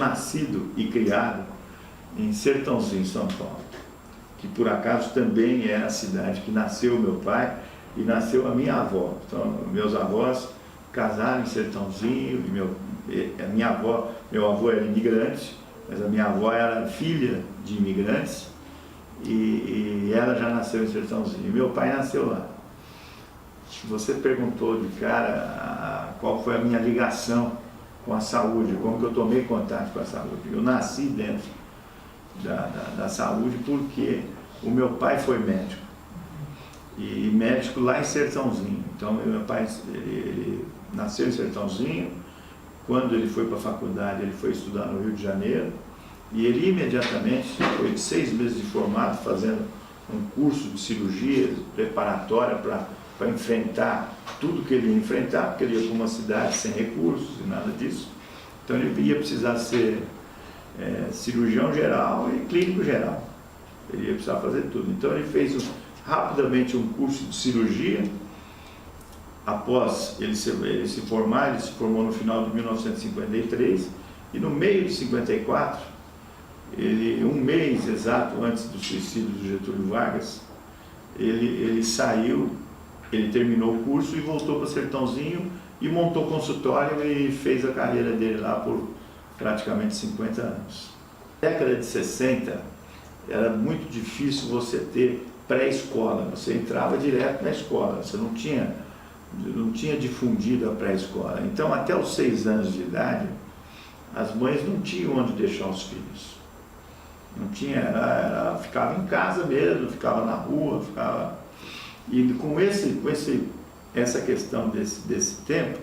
nascido e criado em Sertãozinho, São Paulo, que por acaso também é a cidade que nasceu o meu pai e nasceu a minha avó. Então, meus avós casaram em Sertãozinho, a minha avó, meu avô era imigrante, mas a minha avó era filha de imigrantes e ela já nasceu em Sertãozinho. Meu pai nasceu lá. Você perguntou de cara qual foi a minha ligação com a saúde, como que eu tomei contato com a saúde. Eu nasci dentro da saúde porque o meu pai foi médico, e médico lá em Sertãozinho. Então meu pai ele nasceu em Sertãozinho. Quando ele foi para a faculdade, ele foi estudar no Rio de Janeiro, e ele imediatamente, foi de 6 meses de formado, fazendo um curso de cirurgia preparatória para enfrentar tudo que ele ia enfrentar, porque ele ia para uma cidade sem recursos e nada disso. Então ele ia precisar ser cirurgião geral e clínico geral. Ele ia precisar fazer tudo. Então ele fez rapidamente um curso de cirurgia. Após ele se formar, ele se formou no final de 1953, e no meio de 54, um mês exato antes do suicídio do Getúlio Vargas, ele saiu, ele terminou o curso e voltou para Sertãozinho e montou consultório e fez a carreira dele lá por praticamente 50 anos. Na década de 60, era muito difícil você ter pré-escola, você entrava direto na escola, você não tinha difundido a pré-escola. Então, até os 6 anos de idade, as mães não tinham onde deixar os filhos. Não tinha, ficava em casa mesmo, ficava na rua, ficava... E com essa questão desse tempo,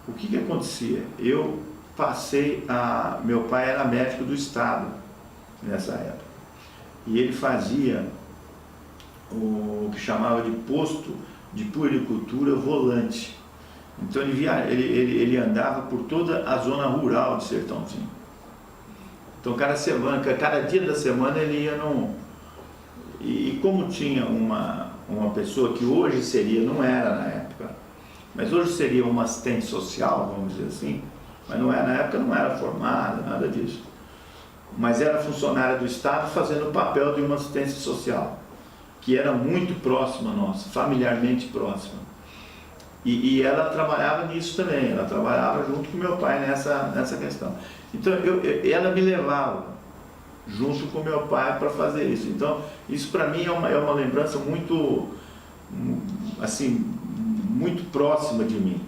o que acontecia? Eu passei meu pai era médico do Estado nessa época, e ele fazia o que chamava de posto de puericultura volante. Então ele andava por toda a zona rural de Sertãozinho. Então cada dia da semana ele ia E como tinha uma pessoa que hoje seria, não era na época, mas hoje seria uma assistente social, vamos dizer assim, mas não era, na época não era formada, nada disso. Mas era funcionária do Estado fazendo o papel de uma assistência social, que era muito próxima nossa, familiarmente próxima. E ela trabalhava nisso também, ela trabalhava junto com meu pai nessa questão. Então ela me levava junto com meu pai para fazer isso. Então isso para mim é uma lembrança muito, assim, muito próxima de mim.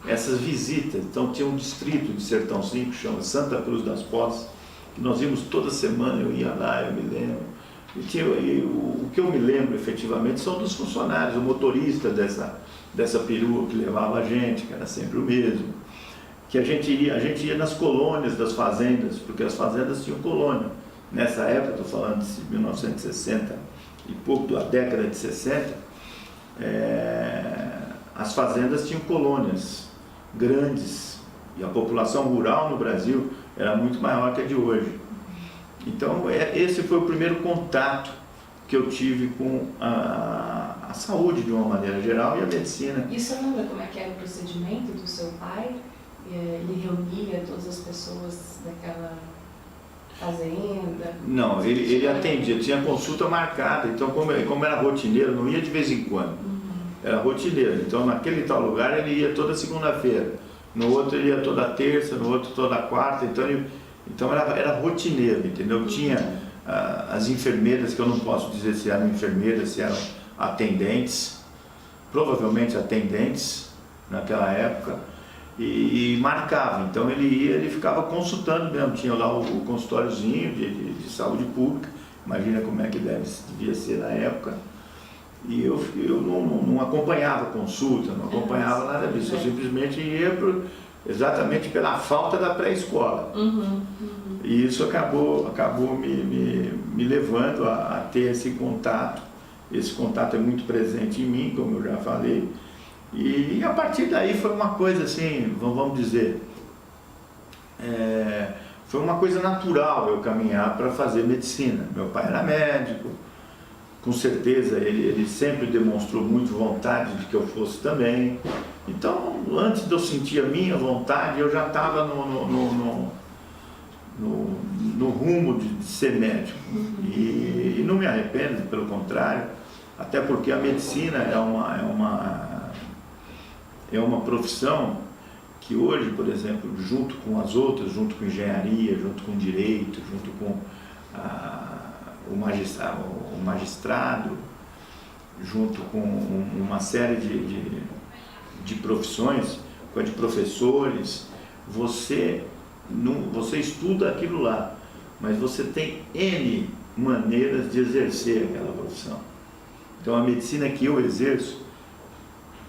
Essas visitas, então tinha um distrito de Sertãozinho que chama Santa Cruz das Poças, que nós íamos toda semana, eu ia lá, eu me lembro. O que eu me lembro efetivamente são dos funcionários, o motorista dessa perua que levava a gente, que era sempre o mesmo. Que a gente ia nas colônias das fazendas, porque as fazendas tinham colônia. Nessa época, estou falando de 1960 e pouco, da década de 60, as fazendas tinham colônias grandes, e a população rural no Brasil era muito maior que a de hoje. Então, esse foi o primeiro contato que eu tive com a saúde de uma maneira geral e a medicina. E você lembra como é que era o procedimento do seu pai? Ele reunia todas as pessoas daquela fazenda? Não, ele atendia, tinha consulta marcada, então como era rotineiro, não ia de vez em quando. Era rotineiro, então naquele tal lugar ele ia toda segunda-feira, no outro ele ia toda terça, no outro toda quarta, então era rotineiro, entendeu? Tinha as enfermeiras, que eu não posso dizer se eram enfermeiras, se eram atendentes, provavelmente atendentes naquela época, e marcava. Então ele ficava consultando mesmo, tinha lá o consultóriozinho de saúde pública, imagina como é que devia ser na época, e eu não acompanhava consulta, não acompanhava nada disso, eu simplesmente ia exatamente pela falta da pré-escola. E isso acabou me levando a ter esse contato. Esse contato é muito presente em mim, como eu já falei. E a partir daí foi uma coisa assim, vamos dizer, foi uma coisa natural eu caminhar para fazer medicina. Meu pai era médico, com certeza ele sempre demonstrou muito vontade de que eu fosse também. Então, antes de eu sentir a minha vontade, eu já estava no rumo de ser médico. E não me arrependo, pelo contrário, até porque a medicina é uma profissão que hoje, por exemplo, junto com as outras, junto com engenharia, junto com direito, junto com o magistrado, junto com uma série de profissões, com a de professores, você estuda aquilo lá, mas você tem N maneiras de exercer aquela profissão. Então a medicina que eu exerço,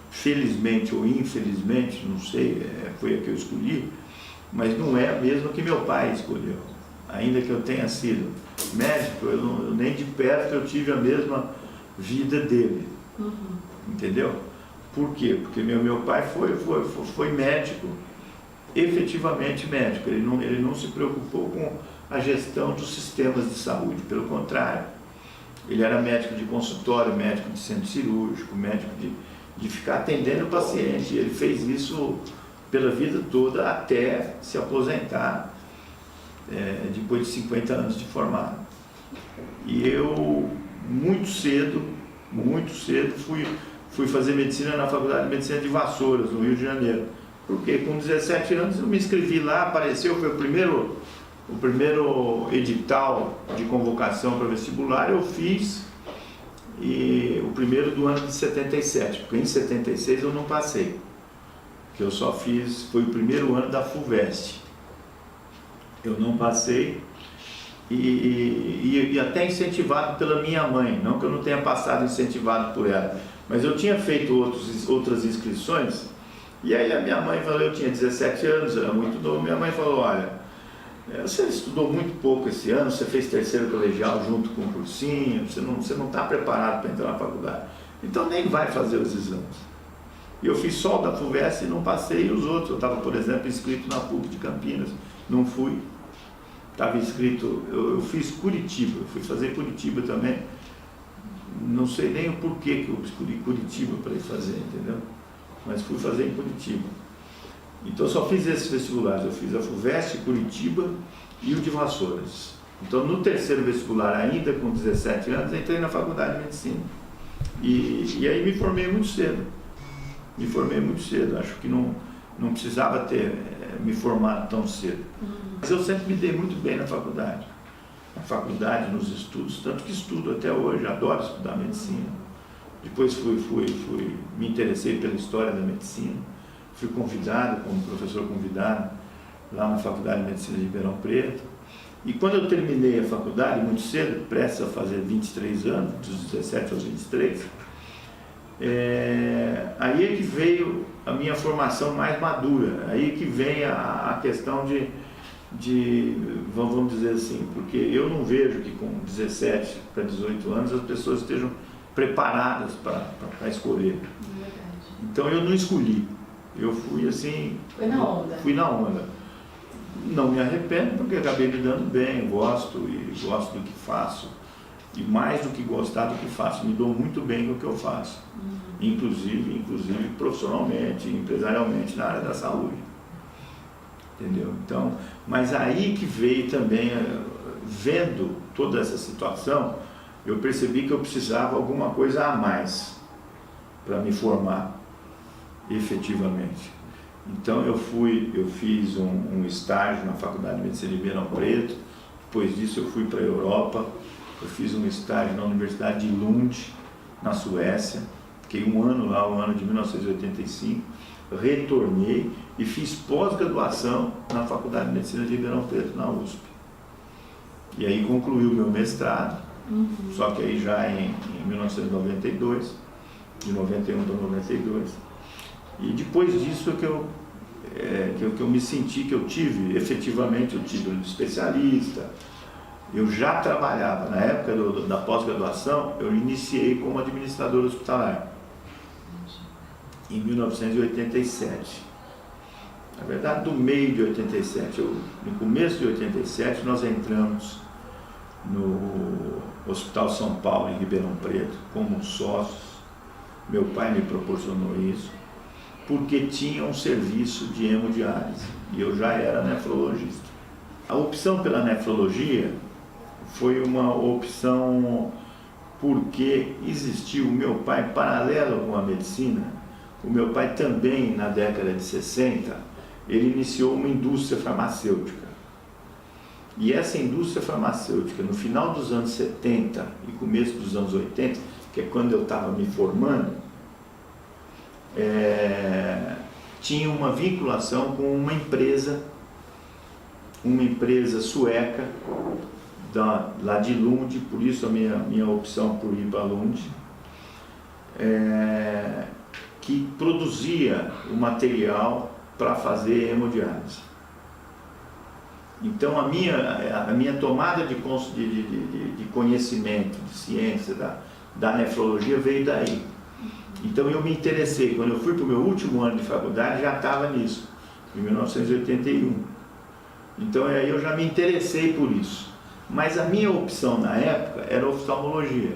felizmente ou infelizmente, não sei, foi a que eu escolhi, mas não é a mesma que meu pai escolheu. Ainda que eu tenha sido médico, nem de perto eu tive a mesma vida dele. Entendeu? Por quê? Porque meu pai foi médico, efetivamente médico. Ele não se preocupou com a gestão dos sistemas de saúde, pelo contrário. Ele era médico de consultório, médico de centro cirúrgico, médico de ficar atendendo o paciente. Ele fez isso pela vida toda até se aposentar, depois de 50 anos de formado. E eu, muito cedo, fui fazer medicina na Faculdade de Medicina de Vassouras, no Rio de Janeiro. Porque com 17 anos eu me inscrevi lá, apareceu, foi o primeiro edital de convocação para vestibular, eu fiz, e o primeiro do ano de 77, porque em 76 eu não passei, que eu só fiz, foi o primeiro ano da FUVEST, eu não passei, e até incentivado pela minha mãe, não que eu não tenha passado incentivado por ela, mas eu tinha feito outras inscrições, e aí a minha mãe falou, eu tinha 17 anos, era muito novo, minha mãe falou, olha, você estudou muito pouco esse ano, você fez terceiro colegial junto com o cursinho, você não está preparado para entrar na faculdade, então nem vai fazer os exames. E eu fiz só o da FUVEST e não passei, e os outros, eu estava, por exemplo, inscrito na PUC de Campinas, não fui, estava inscrito, eu fiz Curitiba, eu fui fazer Curitiba também, não sei nem o porquê que eu escolhi Curitiba para ir fazer, entendeu? Mas fui fazer em Curitiba. Então eu só fiz esses vestibulares, eu fiz a FUVEST, Curitiba e o de Vassouras. Então no terceiro vestibular, ainda com 17 anos, entrei na Faculdade de Medicina. E aí me formei muito cedo. Acho que não precisava ter me formado tão cedo. Mas eu sempre me dei muito bem na faculdade. Na faculdade, nos estudos, tanto que estudo até hoje, adoro estudar medicina. Depois me interessei pela história da medicina. Fui convidado, como professor convidado, lá na Faculdade de Medicina de Ribeirão Preto. E quando eu terminei a faculdade, muito cedo, prestes a fazer 23 anos, dos 17 aos 23, aí é que veio a minha formação mais madura, aí é que vem a questão de, vamos dizer assim, porque eu não vejo que com 17 para 18 anos as pessoas estejam preparadas para escolher. Então eu não escolhi. Eu fui assim... Foi na onda. Fui na onda. Não me arrependo, porque acabei me dando bem, gosto do que faço. E mais do que gostar do que faço, me dou muito bem no que eu faço. Inclusive profissionalmente, empresarialmente, na área da saúde. Entendeu? Então, mas aí que veio também, vendo toda essa situação, eu percebi que eu precisava alguma coisa a mais para me formar. Efetivamente. Então eu fiz um estágio na Faculdade de Medicina de Ribeirão Preto, depois disso eu fui para a Europa, eu fiz um estágio na Universidade de Lund, na Suécia, fiquei um ano lá, o ano de 1985, retornei e fiz pós-graduação na Faculdade de Medicina de Ribeirão Preto, na USP. E aí concluí o meu mestrado, só que aí já em 1992, de 91 para 92, e depois disso que eu me senti que eu tive efetivamente o título de especialista. Eu já trabalhava, na época da pós-graduação, eu iniciei como administrador hospitalar, em 1987. Na verdade, do meio de 87, no começo de 87, nós entramos no Hospital São Paulo, em Ribeirão Preto, como sócios. Meu pai me proporcionou isso, porque tinha um serviço de hemodiálise, e eu já era nefrologista. A opção pela nefrologia foi uma opção porque existiu o meu pai, paralelo com a medicina. O meu pai também, na década de 60, ele iniciou uma indústria farmacêutica. E essa indústria farmacêutica, no final dos anos 70 e começo dos anos 80, que é quando eu estava me formando, tinha uma vinculação com uma empresa sueca, lá de Lund, por isso a minha opção por ir para Lund, que produzia o material para fazer hemodiálise. Então a minha tomada de conhecimento, de ciência da nefrologia veio daí. Então eu me interessei, quando eu fui para o meu último ano de faculdade, já estava nisso, em 1981. Então aí eu já me interessei por isso. Mas a minha opção na época era oftalmologia.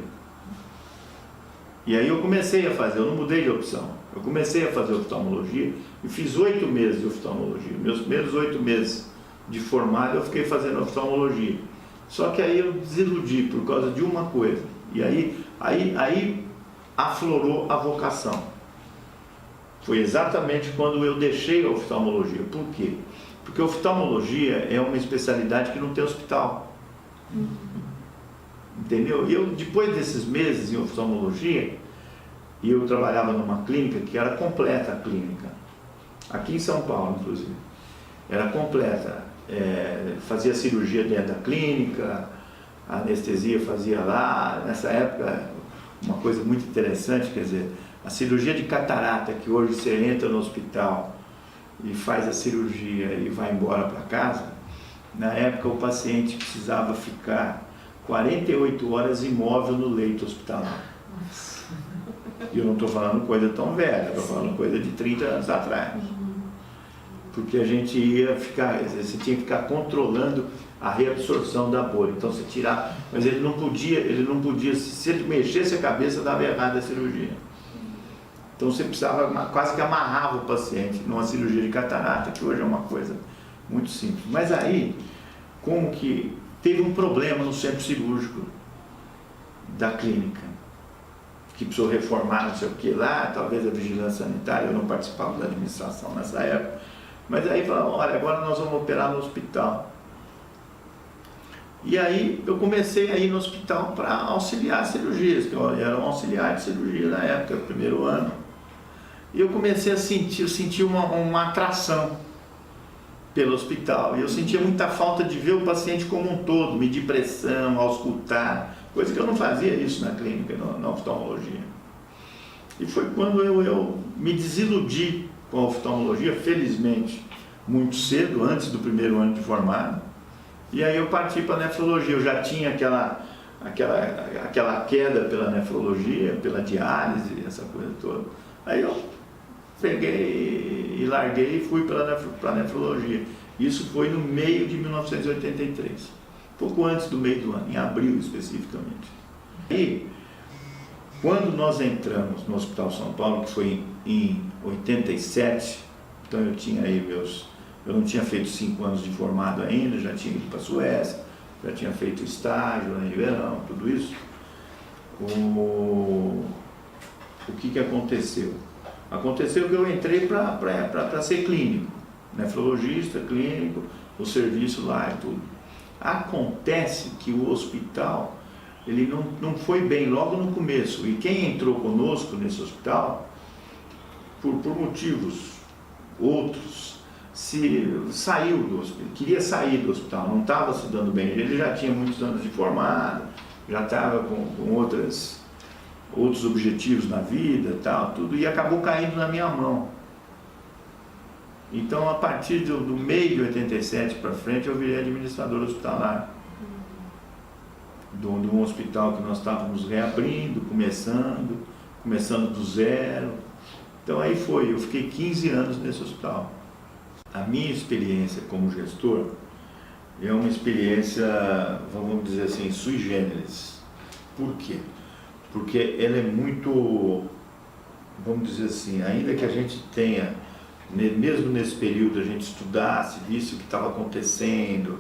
E aí eu comecei a fazer, eu não mudei de opção, eu comecei a fazer oftalmologia e fiz 8 meses de oftalmologia. Meus primeiros 8 meses de formado eu fiquei fazendo oftalmologia. Só que aí eu desiludi por causa de uma coisa. E aí aflorou a vocação. Foi exatamente quando eu deixei a oftalmologia. Por quê? Porque a oftalmologia é uma especialidade que não tem hospital. Entendeu? Eu, depois desses meses em oftalmologia, eu trabalhava numa clínica que era completa, a clínica, aqui em São Paulo, inclusive. Era completa. Fazia cirurgia dentro da clínica, a anestesia fazia lá. Nessa época, uma coisa muito interessante, quer dizer, a cirurgia de catarata, que hoje você entra no hospital e faz a cirurgia e vai embora para casa, na época o paciente precisava ficar 48 horas imóvel no leito hospitalar. E eu não estou falando coisa tão velha, estou falando coisa de 30 anos atrás. Porque a gente você tinha que ficar controlando a reabsorção da bolha. Então você tirava, mas ele não podia, se ele mexesse a cabeça, dava errado a cirurgia. Então você precisava, quase que amarrava o paciente numa cirurgia de catarata, que hoje é uma coisa muito simples. Mas aí, como que teve um problema no centro cirúrgico da clínica, que precisou reformar não sei o que lá, talvez a vigilância sanitária, eu não participava da administração nessa época, mas aí falaram, olha, agora nós vamos operar no hospital. E aí eu comecei a ir no hospital para auxiliar cirurgias, que eu era um auxiliar de cirurgia na época, no primeiro ano. E eu comecei a sentir uma atração pelo hospital. E eu sentia muita falta de ver o paciente como um todo, medir pressão, auscultar, coisa que eu não fazia isso na clínica, na oftalmologia. E foi quando eu me desiludi com a oftalmologia, felizmente, muito cedo, antes do primeiro ano de formado. E aí eu parti para a nefrologia. Eu já tinha aquela queda pela nefrologia, pela diálise, essa coisa toda. Aí eu peguei e larguei e fui para a nefrologia. Isso foi no meio de 1983, pouco antes do meio do ano, em abril especificamente. E quando nós entramos no Hospital São Paulo, que foi em 87, então eu tinha aí eu não tinha feito 5 anos de formado ainda, já tinha ido para a Suécia, já tinha feito estágio lá em Ribeirão, tudo isso. O que aconteceu? Aconteceu que eu entrei para ser clínico, nefrologista, clínico, o serviço lá e tudo. Acontece que o hospital, ele não foi bem logo no começo, e quem entrou conosco nesse hospital, por motivos outros, saiu do hospital, queria sair do hospital, não estava se dando bem, ele já tinha muitos anos de formado, já estava com outros objetivos na vida, tal, tudo, e acabou caindo na minha mão. Então, a partir do meio de 87 para frente, eu virei administrador hospitalar de um hospital que nós estávamos reabrindo, começando do zero. Então aí eu fiquei 15 anos nesse hospital. A minha experiência como gestor é uma experiência, vamos dizer assim, sui generis. Por quê? Porque ela é muito, vamos dizer assim, ainda que a gente tenha, mesmo nesse período, a gente estudasse, visse o que estava acontecendo,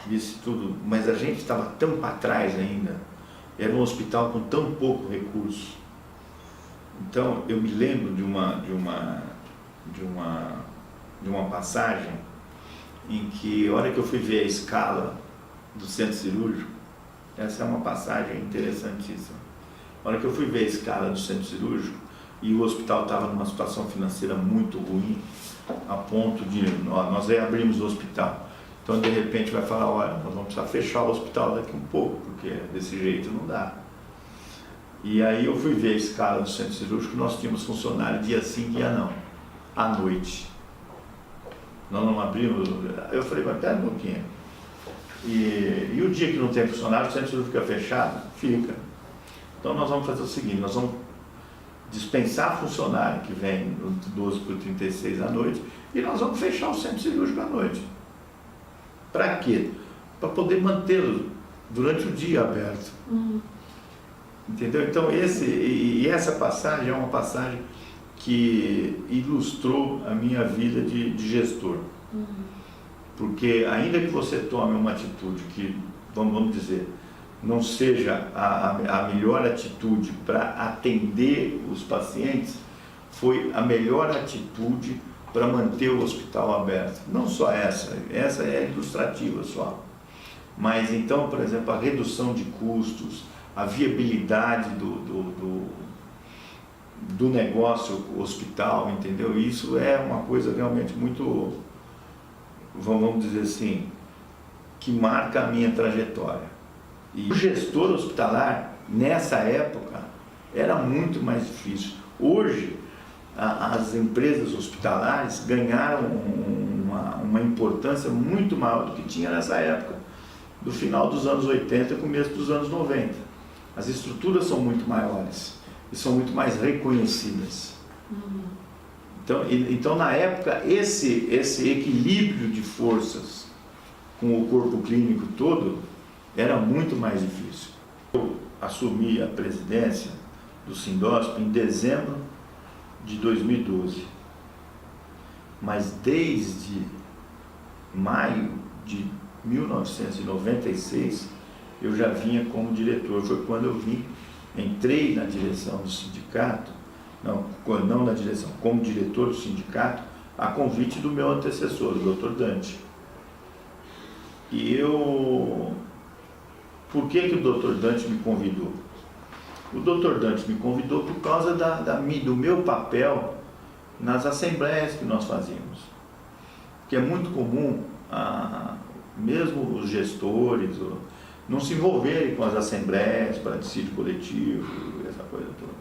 disse tudo, mas a gente estava tão para trás ainda, era um hospital com tão pouco recurso. Então eu me lembro de uma passagem em que, a hora que eu fui ver a escala do centro cirúrgico, essa é uma passagem interessantíssima. A hora que eu fui ver a escala do centro cirúrgico, e o hospital estava numa situação financeira muito ruim, a ponto de nós reabrimos o hospital. Então, de repente, vai falar, olha, nós vamos precisar fechar o hospital daqui um pouco, porque desse jeito não dá. E aí eu fui ver a escala do centro cirúrgico, nós tínhamos funcionário dia sim, dia não, à noite. Nós não abrimos, eu falei, mas pera um pouquinho. E o dia que não tem funcionário, o centro cirúrgico fica fechado? Fica. Então nós vamos fazer o seguinte, nós vamos dispensar funcionário que vem do 12 para o 36 à noite, e nós vamos fechar o centro cirúrgico à noite. Para quê? Para poder mantê-lo durante o dia aberto. Entendeu? Então essa passagem é uma passagem que ilustrou a minha vida de gestor. Porque ainda que você tome uma atitude que, vamos dizer, não seja a melhor atitude para atender os pacientes, foi a melhor atitude para manter o hospital aberto. Não só essa é ilustrativa só. Mas então, por exemplo, a redução de custos, a viabilidade do negócio hospital, entendeu? Isso é uma coisa realmente muito, vamos dizer assim, que marca a minha trajetória. E o gestor hospitalar, nessa época, era muito mais difícil. Hoje, as empresas hospitalares ganharam uma importância muito maior do que tinha nessa época, do final dos anos 80 e começo dos anos 90. As estruturas são muito maiores e são muito mais reconhecidas. Então, na época, esse equilíbrio de forças com o corpo clínico todo era muito mais difícil. Eu assumi a presidência do Sindosp em dezembro de 2012, mas desde maio de 1996 eu já vinha como diretor. Foi quando eu entrei na direção do sindicato, não na direção, como diretor do sindicato, a convite do meu antecessor, o Dr. Dante. E por que o Dr. Dante me convidou? O Dr. Dante me convidou por causa do meu papel nas assembleias que nós fazíamos. Que é muito comum, mesmo os gestores, não se envolverem com as assembleias para dissídio coletivo, essa coisa toda.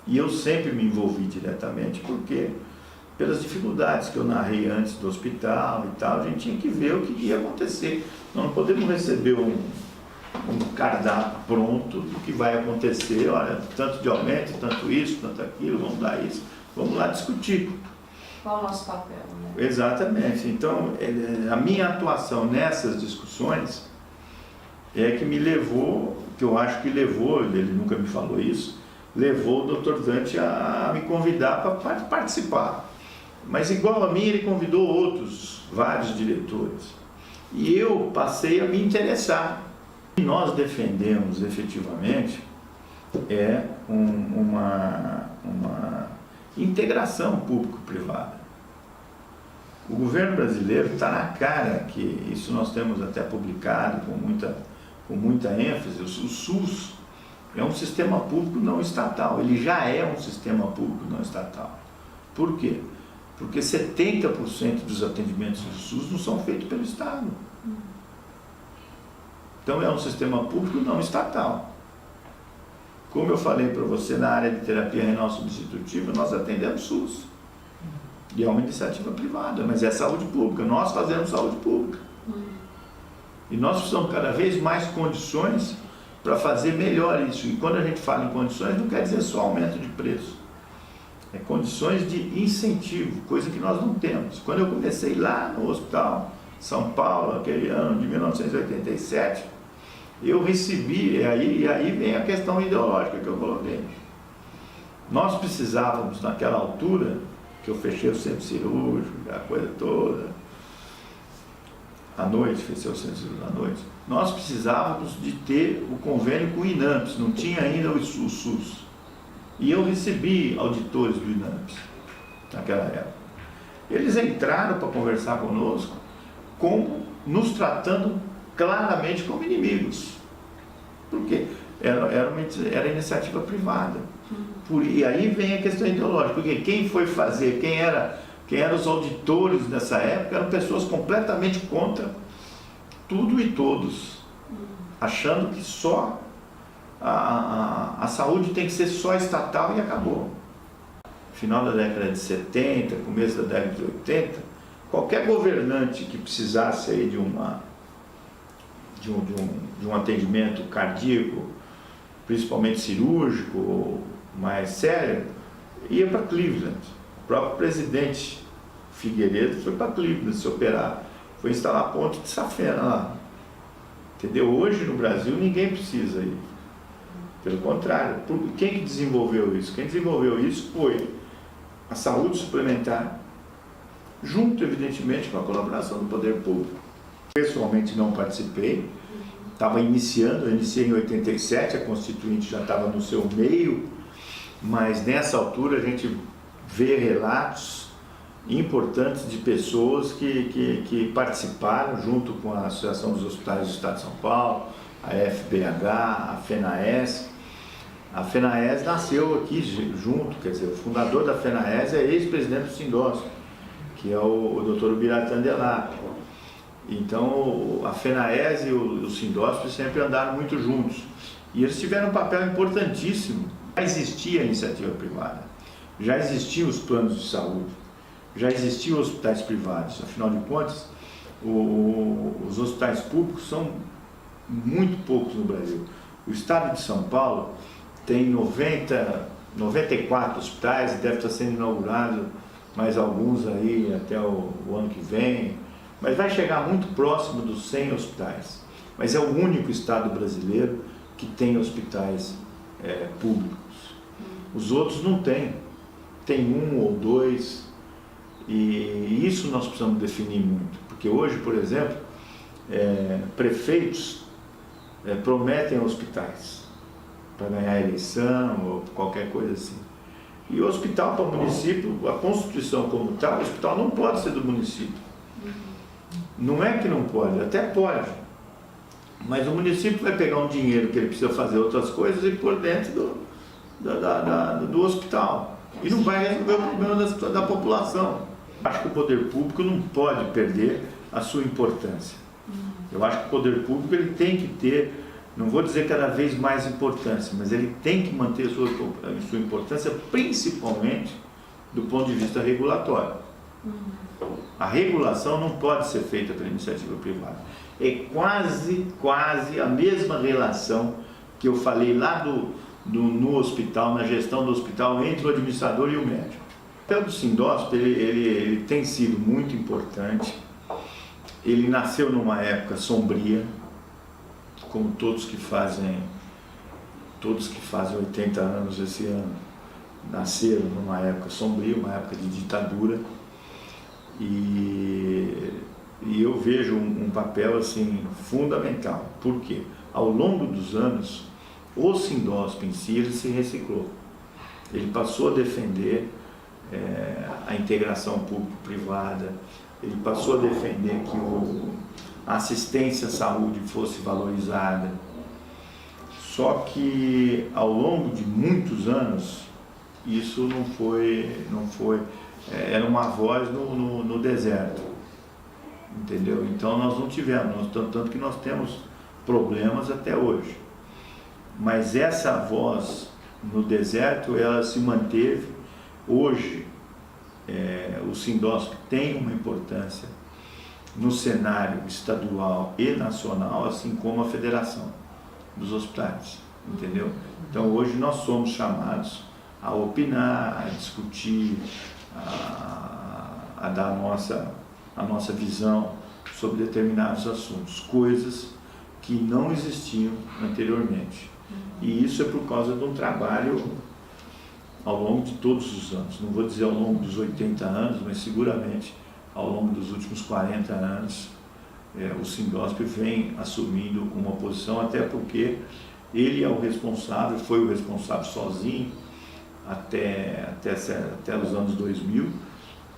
E eu sempre me envolvi diretamente, porque pelas dificuldades que eu narrei antes do hospital e tal, a gente tinha que ver o que ia acontecer. Nós não podemos receber um cardápio pronto do que vai acontecer, olha, tanto de aumento, tanto isso, tanto aquilo, vamos dar isso, vamos lá discutir. Qual o nosso papel, né? Exatamente. Então, a minha atuação nessas discussões é que me levou, que eu acho que levou, ele nunca me falou isso, levou o Dr. Dante a me convidar para participar. Mas igual a mim, ele convidou vários diretores. E eu passei a me interessar. O que nós defendemos efetivamente é uma integração público-privada. O governo brasileiro está na cara que isso nós temos até publicado com muita ênfase. O SUS é um sistema público não estatal, ele já é um sistema público não estatal. Por quê? Porque 70% dos atendimentos do SUS não são feitos pelo Estado. Então é um sistema público não estatal. Como eu falei para você, na área de terapia renal substitutiva, nós atendemos SUS. E é uma iniciativa privada, mas é saúde pública. Nós fazemos saúde pública. E nós precisamos cada vez mais condições para fazer melhor isso. E quando a gente fala em condições, não quer dizer só aumento de preço. É condições de incentivo, coisa que nós não temos. Quando eu comecei lá no Hospital São Paulo, aquele ano de 1987, eu recebi, e aí vem a questão ideológica que eu coloquei. Nós precisávamos, naquela altura, que eu fechei o centro cirúrgico, a coisa toda, à noite, fez seu censo à noite, nós precisávamos de ter o convênio com o INAMPS, não tinha ainda o SUS. E eu recebi auditores do INAMPS naquela época. Eles entraram para conversar conosco, nos tratando claramente como inimigos. Por quê? Era iniciativa privada. E aí vem a questão ideológica, porque quem foi fazer, quem eram os auditores nessa época, eram pessoas completamente contra tudo e todos, achando que só a saúde tem que ser só estatal e acabou. Final da década de 70, começo da década de 80, qualquer governante que precisasse aí de um atendimento cardíaco, principalmente cirúrgico, mais sério, ia para Cleveland. O próprio presidente Figueiredo foi para Cleveland se operar, foi instalar a ponte de safena lá. Entendeu? Hoje no Brasil ninguém precisa ir. Pelo contrário, quem que desenvolveu isso? Quem desenvolveu isso foi a saúde suplementar, junto, evidentemente, com a colaboração do poder público. Pessoalmente não participei, estava iniciando, eu iniciei em 87, a Constituinte já estava no seu meio, mas nessa altura a gente vê relatos importantes de pessoas que participaram junto com a Associação dos Hospitais do Estado de São Paulo, a FBH, a FENAES. A FENAES nasceu aqui junto, quer dizer, o fundador da FENAES é ex-presidente do Sindosp, que é o Dr. Ubiratã Delac. Então, a FENAES e o Sindosp sempre andaram muito juntos. E eles tiveram um papel importantíssimo. Já existia a iniciativa privada, já existiam os planos de saúde, já existiam hospitais privados. Afinal de contas, os hospitais públicos são muito poucos no Brasil. O estado de São Paulo tem 94 hospitais e deve estar sendo inaugurado mais alguns aí até o ano que vem, mas vai chegar muito próximo dos 100 hospitais. Mas é o único estado brasileiro que tem hospitais públicos. Os outros não têm. Tem um ou dois, e isso nós precisamos definir muito, porque hoje, por exemplo, prefeitos prometem hospitais para ganhar a eleição ou qualquer coisa assim. E o hospital para o município, a Constituição como tal, o hospital não pode ser do município. Não é que não pode, até pode. Mas o município vai pegar um dinheiro que ele precisa fazer outras coisas e pôr dentro do hospital. E não vai resolver o problema da população. Acho que o poder público não pode perder a sua importância. Eu acho que o poder público ele tem que ter, não vou dizer cada vez mais importância, mas ele tem que manter a sua importância, principalmente do ponto de vista regulatório. A regulação não pode ser feita pela iniciativa privada. É quase a mesma relação que eu falei lá no hospital, na gestão do hospital, entre o administrador e o médico. O papel do Sindosp ele tem sido muito importante. Ele nasceu numa época sombria, como todos que fazem 80 anos esse ano nasceram numa época sombria, uma época de ditadura, e eu vejo um papel assim fundamental. Por quê? Ao longo dos anos, o Sindosp em si ele se reciclou. Ele passou a defender a integração público-privada, ele passou a defender que a assistência à saúde fosse valorizada. Só que ao longo de muitos anos, isso não foi era uma voz no deserto, entendeu? Então nós não tivemos, tanto que nós temos problemas até hoje. Mas essa voz no deserto, ela se manteve. Hoje, o Sindosp tem uma importância no cenário estadual e nacional, assim como a Federação dos Hospitais, entendeu? Então hoje nós somos chamados a opinar, a discutir, a dar a nossa visão sobre determinados assuntos, coisas que não existiam anteriormente. E isso é por causa de um trabalho ao longo de todos os anos, não vou dizer ao longo dos 80 anos, mas seguramente ao longo dos últimos 40 anos, o Sindosp vem assumindo uma posição, até porque ele é o responsável, foi o responsável sozinho até os anos 2000,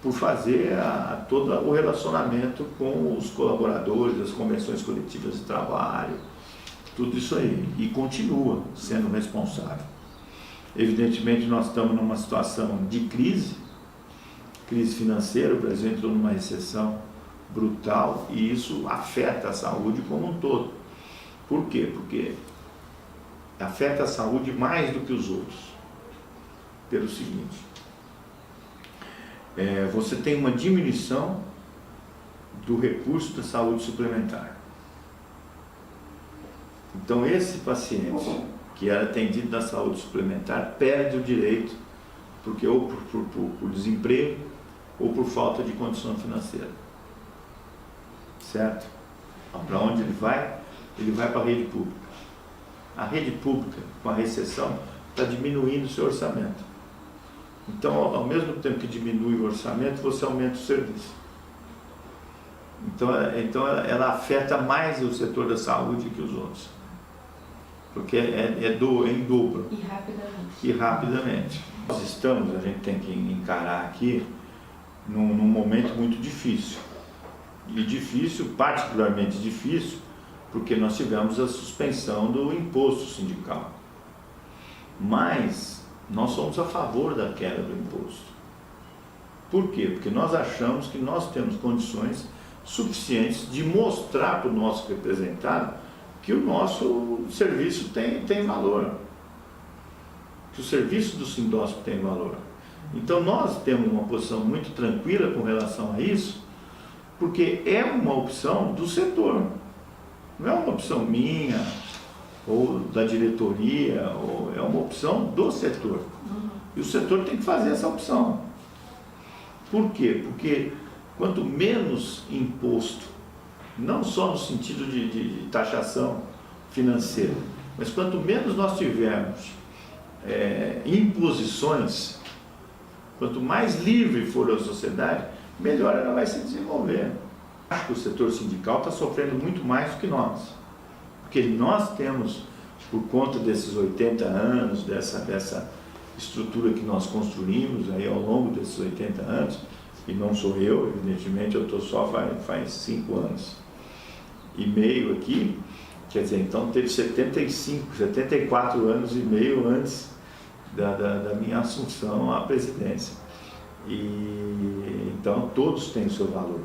por fazer todo o relacionamento com os colaboradores, as convenções coletivas de trabalho, tudo isso aí, e continua sendo responsável. Evidentemente nós estamos numa situação de crise financeira, o Brasil entrou numa recessão brutal e isso afeta a saúde como um todo. Por quê? Porque afeta a saúde mais do que os outros. Pelo seguinte, você tem uma diminuição do recurso da saúde suplementar. Então esse paciente que era atendido na saúde suplementar perde o direito, porque ou por desemprego ou por falta de condição financeira. Certo? Para onde ele vai? Ele vai para a rede pública. A rede pública, com a recessão, está diminuindo o seu orçamento. Então, ao mesmo tempo que diminui o orçamento, você aumenta o serviço. Então ela afeta mais o setor da saúde que os outros. Porque é em dobro. E rapidamente. Nós estamos, a gente tem que encarar aqui, num momento muito difícil. E difícil, particularmente difícil, porque nós tivemos a suspensão do imposto sindical. Mas nós somos a favor da queda do imposto. Por quê? Porque nós achamos que nós temos condições suficientes de mostrar para o nosso representado que o nosso serviço tem valor, que o serviço do Sindosp tem valor. Então nós temos uma posição muito tranquila com relação a isso, porque é uma opção do setor, não é uma opção minha ou da diretoria, é uma opção do setor. E o setor tem que fazer essa opção. Por quê? Porque quanto menos imposto, não só no sentido de taxação financeira, mas quanto menos nós tivermos imposições, quanto mais livre for a sociedade, melhor ela vai se desenvolver. Acho que o setor sindical está sofrendo muito mais do que nós, porque nós temos, por conta desses 80 anos, dessa estrutura que nós construímos aí ao longo desses 80 anos, e não sou eu, evidentemente, eu estou só faz 5 anos e meio aqui, quer dizer, então teve 74 anos e meio antes da minha assunção à presidência. E então todos têm o seu valor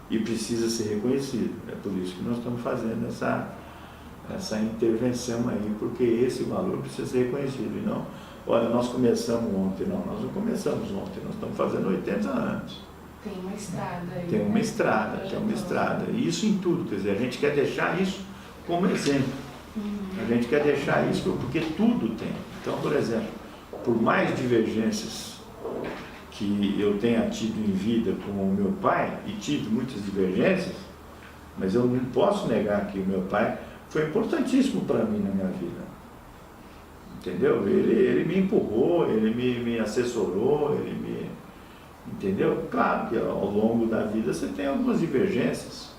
e precisa ser reconhecido. É por isso que nós estamos fazendo essa intervenção aí, porque esse valor precisa ser reconhecido. E não, olha, nós começamos ontem. Não, nós não começamos ontem, nós estamos fazendo 80 anos. Tem uma estrada aí. Tem uma estrada. E isso em tudo, quer dizer, a gente quer deixar isso como exemplo. A gente quer deixar isso porque tudo tem. Então, por exemplo, por mais divergências que eu tenha tido em vida com o meu pai, e tive muitas divergências, mas eu não posso negar que o meu pai foi importantíssimo para mim na minha vida. Entendeu? Ele me empurrou, ele me assessorou, entendeu? Claro que ao longo da vida você tem algumas divergências,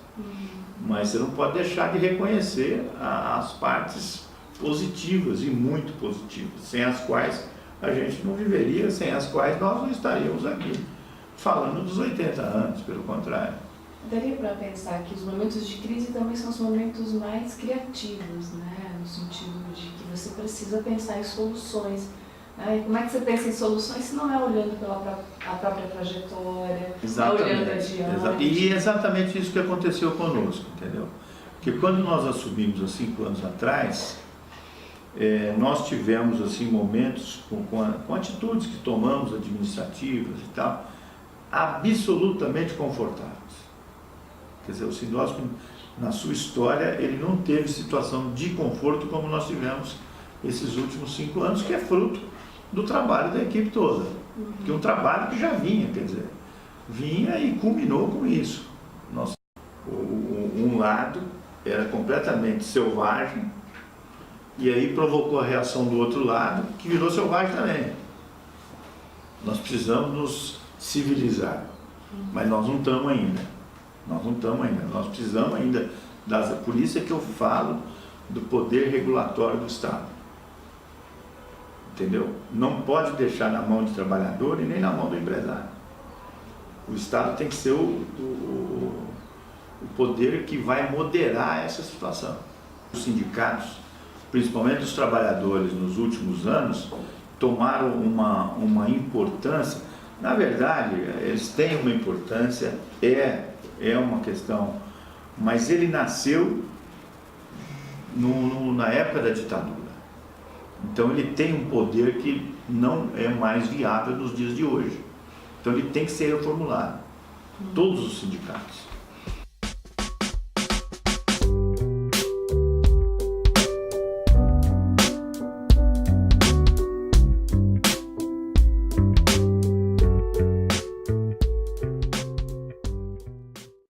mas você não pode deixar de reconhecer as partes positivas e muito positivas, sem as quais a gente não viveria, sem as quais nós não estaríamos aqui falando dos 80 anos, pelo contrário. Daria para pensar que os momentos de crise também são os momentos mais criativos, né? No sentido de que você precisa pensar em soluções. Né? E como é que você pensa em soluções se não é olhando a própria trajetória, exatamente, é olhando adiante? E é exatamente isso que aconteceu conosco, entendeu? Porque quando nós assumimos há 5 anos atrás, nós tivemos assim, momentos com atitudes que tomamos, administrativas e tal, absolutamente confortáveis. Quer dizer, o Sindosp, na sua história, ele não teve situação de conforto como nós tivemos esses últimos 5 anos, que é fruto do trabalho da equipe toda. Que é um trabalho que já vinha, quer dizer, vinha e culminou com isso. Um lado era completamente selvagem, e aí provocou a reação do outro lado, que virou selvagem também. Nós precisamos nos civilizar, mas nós não estamos ainda. Nós não estamos ainda. Nós precisamos ainda por isso é que eu falo do poder regulatório do Estado. Entendeu? Não pode deixar na mão do trabalhador e nem na mão do empresário. O Estado tem que ser o poder que vai moderar essa situação. Os sindicatos, principalmente os trabalhadores, nos últimos anos, tomaram uma importância. Na verdade, eles têm uma importância, é uma questão, mas ele nasceu na época da ditadura. Então ele tem um poder que não é mais viável nos dias de hoje. Então ele tem que ser reformulado. Todos os sindicatos.